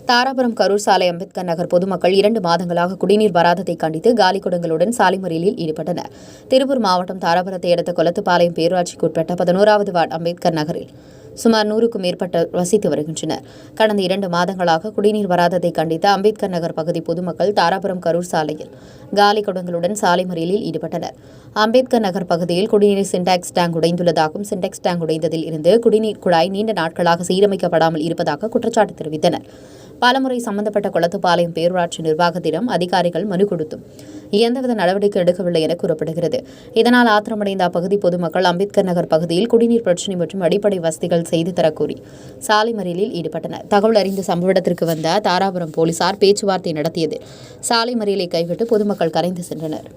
தாராபுரம் கரூர் சாலை அம்பேத்கர் நகர் பொதுமக்கள் 2 மாதங்களாக குடிநீர் வராததை கண்டித்து காலி குடங்களுடன் சாலை மறியலில் ஈடுபட்டனர். திருப்பூர் மாவட்டம் தாராபுரத்தை அடுத்த கொளத்துப்பாளையம் பேரூராட்சிக்குட்பட்ட 11வது வார்டு அம்பேத்கர் நகரில் சுமார் 100க்கும் மேற்பட்டோர் வசித்து வருகின்றனர். கடந்த 2 மாதங்களாக குடிநீர் வராததை கண்டித்து அம்பேத்கர் நகர் பகுதி பொதுமக்கள் தாராபுரம் கரூர் சாலையில் காலி குடங்களுடன் சாலை மறியலில் ஈடுபட்டனர். அம்பேத்கர் நகர் பகுதியில் குடிநீர் சின்டாக்ஸ் டேங்க் உடைந்துள்ளதாகவும், சின்டாக்ஸ் டேங்க் உடைந்ததில் இருந்து குடிநீர் குழாய் நீண்ட நாட்களாக சீரமைக்கப்படாமல் இருப்பதாக குற்றச்சாட்டு தெரிவித்தனர். பலமுறை சம்பந்தப்பட்ட கொளத்துப்பாளையம் பேரூராட்சி நிர்வாகத்திடம் அதிகாரிகள் மனு கொடுத்தும் எந்தவித நடவடிக்கை எடுக்கவில்லை என கூறப்படுகிறது. இதனால் ஆத்திரமடைந்த அப்பகுதி பொதுமக்கள் அம்பேத்கர் நகர் பகுதியில் குடிநீர் பிரச்சினை மற்றும் அடிப்படை வசதிகள் செய்து தரக்கோரி சாலை மறியலில் ஈடுபட்டனர். தகவல் அறிந்து சம்பவ இடத்திற்கு வந்த தாராபுரம் போலீசார் பேச்சுவார்த்தை நடத்தியதில் சாலை மறியலை கைவிட்டு பொதுமக்கள் கரைந்து சென்றனர்.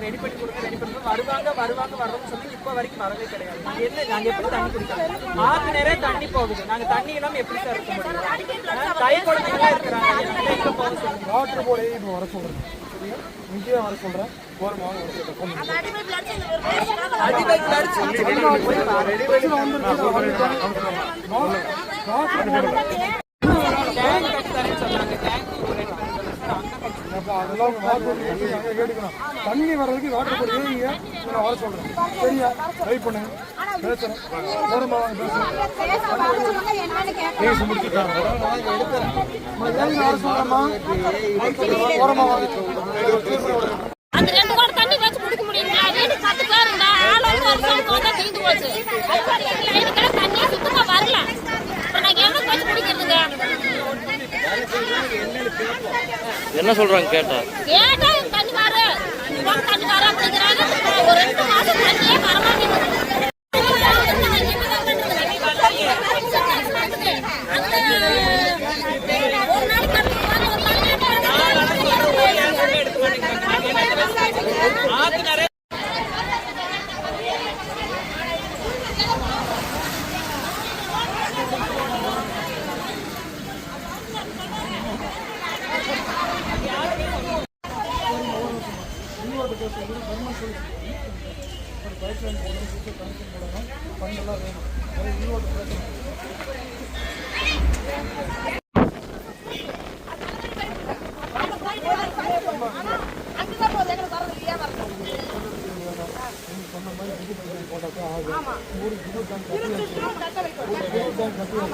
ரெடி பண்ணி வருவாங்க சொல்லி இப்போ வரைக்கும் வரவே கிடையாது. நாங்கள் எப்படி தண்ணி குடிக்கிறோம்? ஆற்று நிறைய தண்ணி போகுது. நாங்கள் தண்ணி இல்லாமல் எப்படி சார் இருக்க முடியும்? கை குழந்தைங்களா இருக்கிறாங்க. எங்கே போக சொல்லுங்க. வாட்டர் போர்டு இப்போ வர சொல்கிறேன். இங்கேயே வர சொல்கிறேன். தண்ணி வர்றதுக்கு வாட்டர் போர்டு ஏறிங்க நான் வர சொல்றேன். சரியா? வெயிட் பண்ணுங்க. பேசுறேன். ஓரமா வாங்க பேச முடிச்சுட்டாங்க. வர சொல்றேம்மா. ஓரமா வாங்க. அந்த 2 குடம் தண்ணி வச்சு குடிக்க முடியுமா? வீட்டு 10 பேர் இருந்தா ஆளோட வருஷம் வந்தா தீந்து போச்சு. லைனுக்கு தண்ணி சுத்தமா வரல. இப்ப நான் எவ்வளவு வச்சு குடிக்கிறதுங்க? என்ன சொல்றாங்க கேட்டா தண்ணி வர அப்படிங்கிறாங்க. ஒரு 2 மாசம் தண்ணியே வரமாட்டேங்குது. அங்கே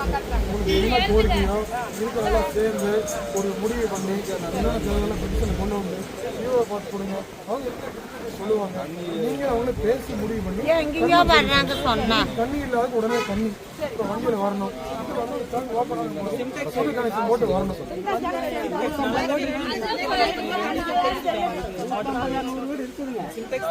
உங்களுக்கு என்ன கோரிக்கையோ இருக்கிறதெல்லாம் சேர்ந்து ஒரு முடிவு பண்ணி என்னென்ன தேவையெல்லாம் பெட்டிஷனை கொண்டு வந்து வியூவை பார்த்து கொடுங்க. அவங்க சொல்லுவாங்க, நீங்கள் அவங்கள பேசி முடிவு பண்ணி எங்கேயோ வர்றாங்க சொன்னா தண்ணி இல்லாத உடனே தண்ணி இப்போ வண்டியில் வரணும். இது வந்து ஒரு டேங்க் ஓப்பன் ஆகும், சொல்லி கனெக்ஷன் போட்டு வரணும். சிம்டெக்ஸ்